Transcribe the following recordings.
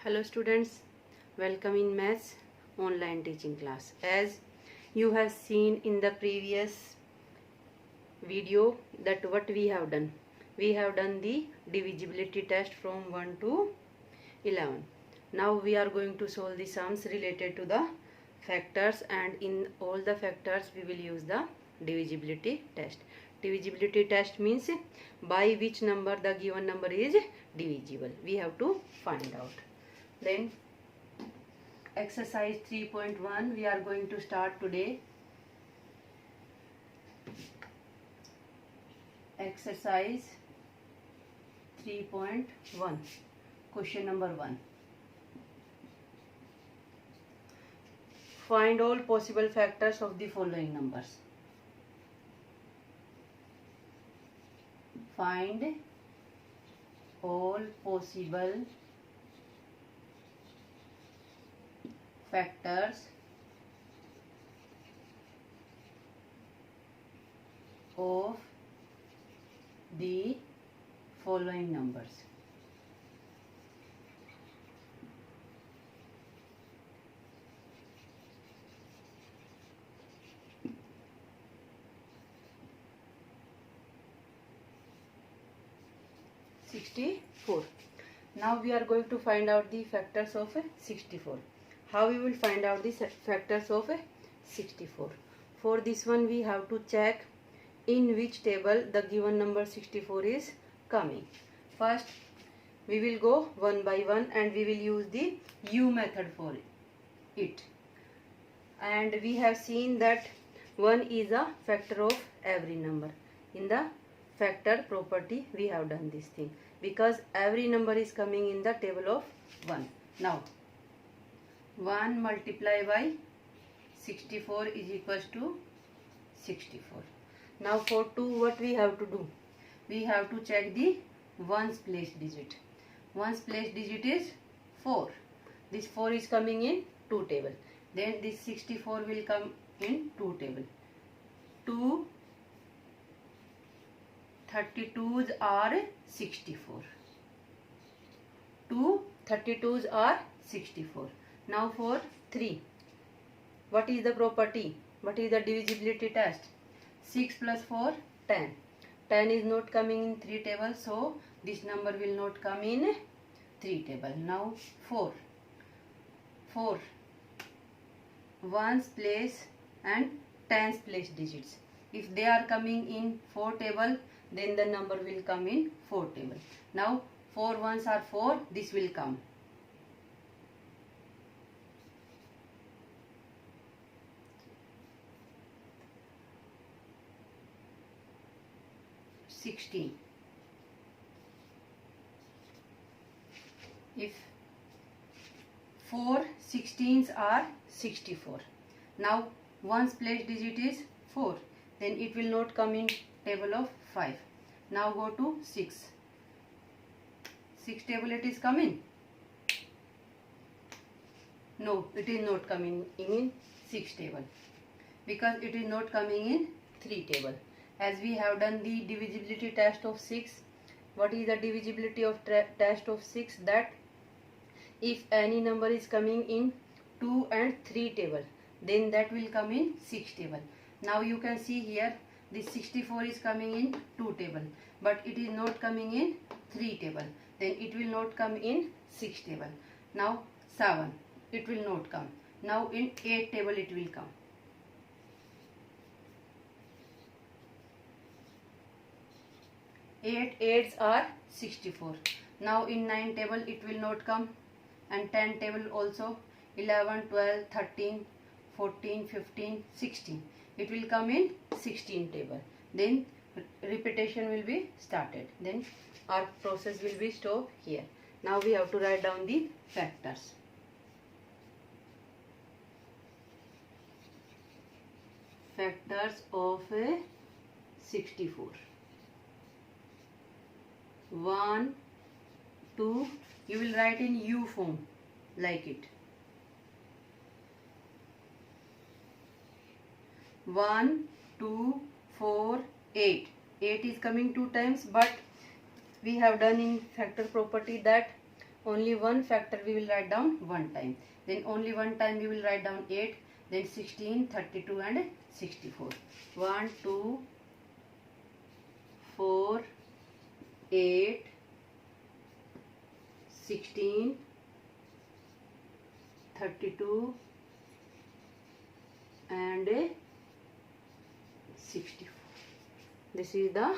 Hello students, welcome in maths online teaching class. As you have seen in the previous video that what we have done. We have done the divisibility test from 1 to 11. Now we are going to solve the sums related to the factors, and in all the factors we will use the divisibility test. Divisibility test means by which number the given number is divisible. We have to find out. Then exercise 3.1 we are going to start today. Exercise 3.1, question number 1. Find all possible factors of the following numbers. Find all possible factors of the following numbers. Now we are going to find out the factors of 64. How we will find out the factors of 64? For this one we have to check in which table the given number 64 is coming. First we will go one by one and we will use the U method for it. And we have seen that 1 is a factor of every number. In the factor property we have done this thing because every number is coming in the table of 1. Now 1 multiplied by 64 is equals to 64. Now for 2 what we have to do? We have to check the ones place digit. Ones place digit is 4. This 4 is coming in 2 table. Then this 64 will come in 2 table. 2 32s are 64. 2 32s are 64. Now for 3, what is the property? What is the divisibility test? 6 plus 4, 10. 10 is not coming in 3 table, so this number will not come in 3 table. Now 4. 4 ones place and tens place digits. If they are coming in 4 table, then the number will come in 4 table. Now 4 ones are 4, this will come. If 4 16s are 64. Now ones place digit is 4, then it will not come in table of 5. Now go to 6. 6 table it is coming. No, it is not coming in 6 table because it is not coming in 3 table. As we have done the divisibility test of 6, what is the divisibility of test of 6? That if any number is coming in 2 and 3 table, then that will come in 6 table. Now you can see here this 64 is coming in 2 table, but it is not coming in 3 table. Then it will not come in 6 table. Now 7, it will not come. Now in 8 table it will come. 8 8s are 64. Now in 9 table it will not come, and 10 table also. 11 12 13 14 15 16, it will come in 16 table. Then repetition will be started. Then our process will be stopped here. Now we have to write down the factors. Factors of 64. 1 2, you will write in U form like it. 1 2 4 8. 8 is coming 2 times, but we have done in factor property that only one factor we will write down one time. Then only one time we will write down 8, then 16, 32 and 64. 1, 2, 4, 8, 16, 32 and 64. This is the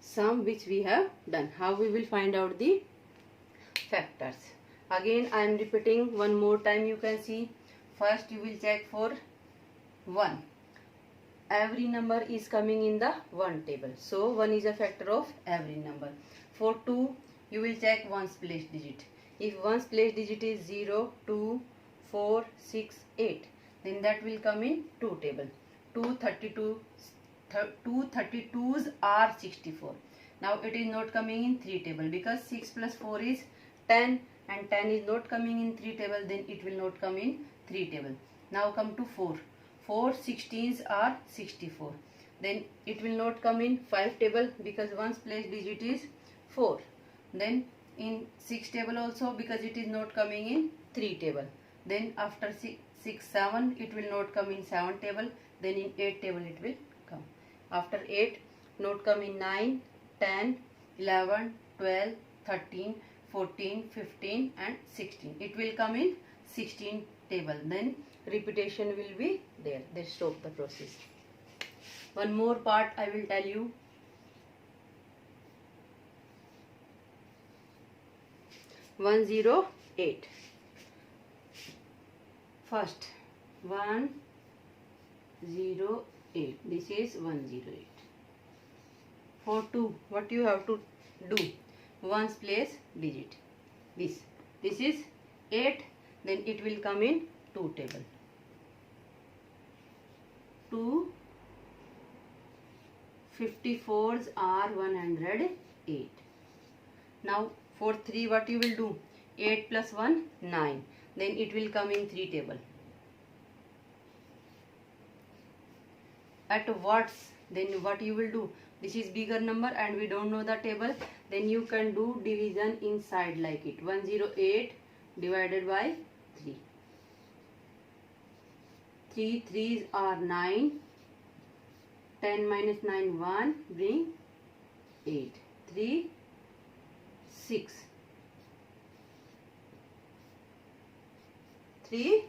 sum which we have done. How we will find out the factors? Again I am repeating one more time. You can see, first you will check for 1. Every number is coming in the 1 table, so 1 is a factor of every number. For 2, you will check ones place digit. If ones place digit is 0, 2, 4, 6, 8, then that will come in 2 table. 232s are 64. Now it is not coming in 3 table because 6 plus 4 is 10 and 10 is not coming in 3 table, then it will not come in 3 table. Now come to 4. 4 16s are 64. Then it will not come in 5 table because ones place digit is 4. Then in 6 table also because it is not coming in 3 table. Then after 6 7 it will not come in 7 table. Then in 8 table it will come. After 8 not come in 9, 10, 11, 12, 13, 14, 15 and 16. It will come in 16 table. Then repetition will be there. They stop the process. One more part I will tell you. One 0 8. First 1 0 8. This is 108. For 2, what you have to do? Ones place digit. This is 8. Then it will come in 2 table. 2 54s are 108. Now for 3, what you will do? 8 plus 1 9. Then it will come in 3 table. At words, then what you will do? This is bigger number and we don't know the table. Then you can do division inside like it. 108 divided by 3. 3 3s are 9. 10 minus 9 1 bring 8. 3 6. 3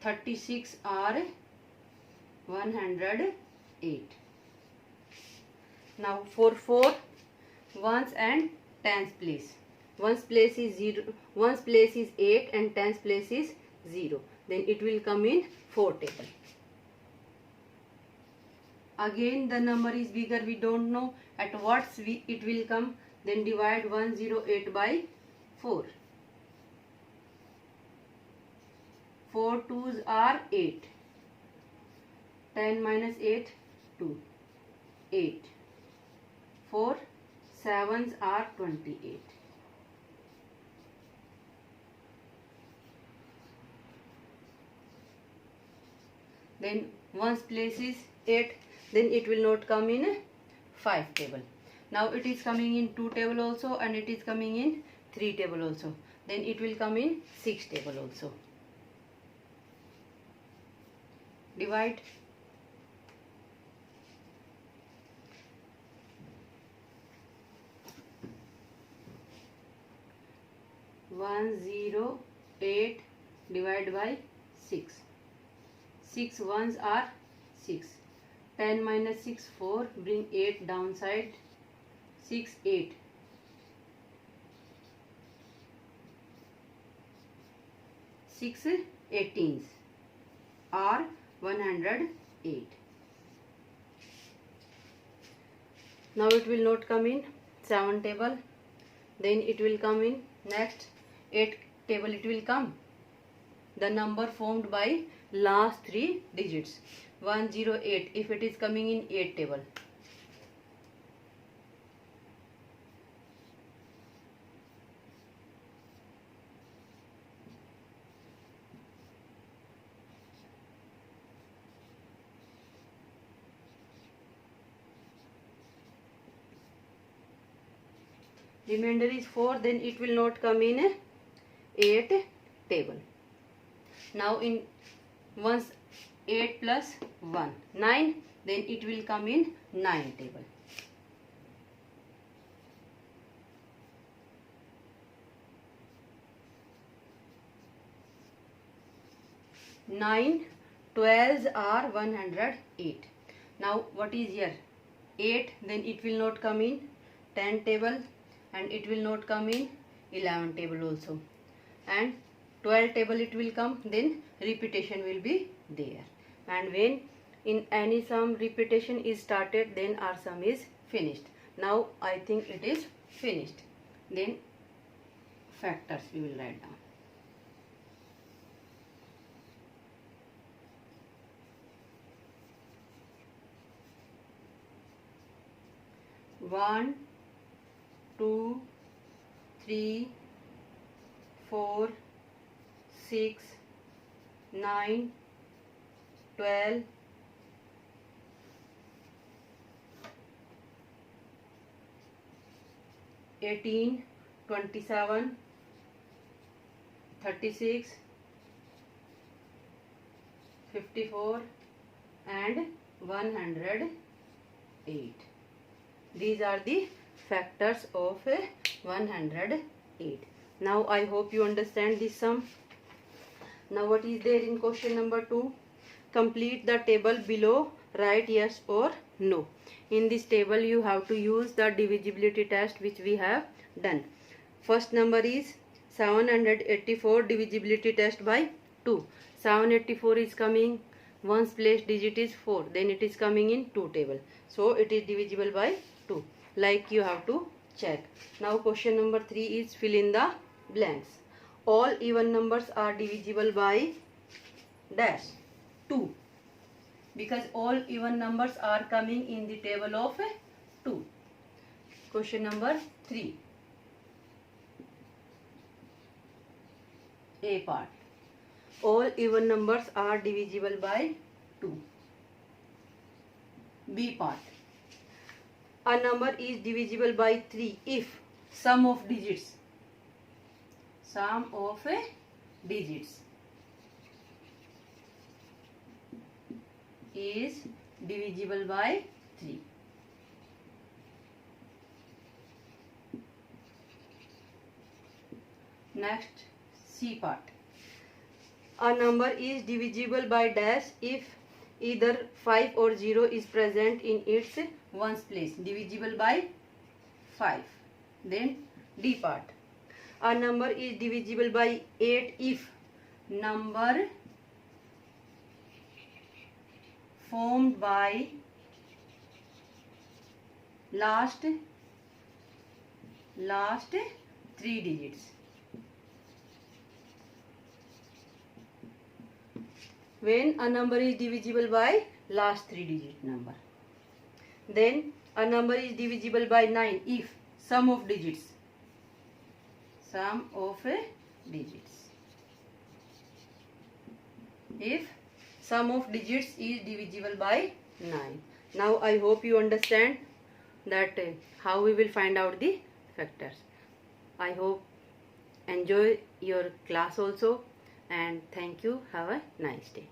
36 are 108. Now for 4, ones and tens place. Ones place is 0, ones place is 8 and tens place is 0. Then it will come in 4 table. Again the number is bigger, we don't know at what it will come. Then divide 108 by 4. 4 2s are 8. 10 minus 8 2. 8. 4 7s are 28. Then ones place is 8. Then it will not come in a 5 table. Now it is coming in 2 table also and it is coming in 3 table also. Then it will come in 6 table also. Divide. One 0 8 divided by 6. 6 ones are 6. 10 minus 6 4. Bring 8 downside. 6 8. 6 18s are 108. Now it will not come in 7 table. Then it will come in next 8 table. It will come the number formed by last 3 digits. 108 if it is coming in 8 table. remainder is 4, then it will not come in a 8 table. Now in once 8 plus 1 9, then it will come in 9 table. Nine 12s are 108. Now what is here? 8, then it will not come in 10 table, and it will not come in 11 table also, and 12 table it will come, then repetition will be there. And when in any sum repetition is started, then our sum is finished. Now I think it is finished. Then factors we will write down. One, 2, 3, 4, 6, 9, 12, 18, 27, 36, 54 and 108. These are the factors of 108. Now I hope you understand this sum. Now what is there in question number 2? Complete the table below, write yes or no. In this table you have to use the divisibility test which we have done. First number is 784, divisibility test by 2. 784 is coming, ones place digit is 4, then it is coming in 2 table. So it is divisible by 2. Like you have to check. Now question number 3 is fill in the blanks. All even numbers are divisible by dash 2, because all even numbers are coming in the table of 2. Question number 3, A part. All even numbers are divisible by 2. B part. A number is divisible by 3 if sum of digits is divisible by 3. Next, C part. A number is divisible by dash if either 5 or 0 is present in its ones place, divisible by 5. Then D part. A number is divisible by 8 if number formed by last 3 digits. When a number is divisible by last 3 digit number. Then a number is divisible by 9 if sum of digits. If sum of digits is divisible by 9. Now I hope you understand that how we will find out the factors. I hope enjoy your class also, and thank you. Have a nice day.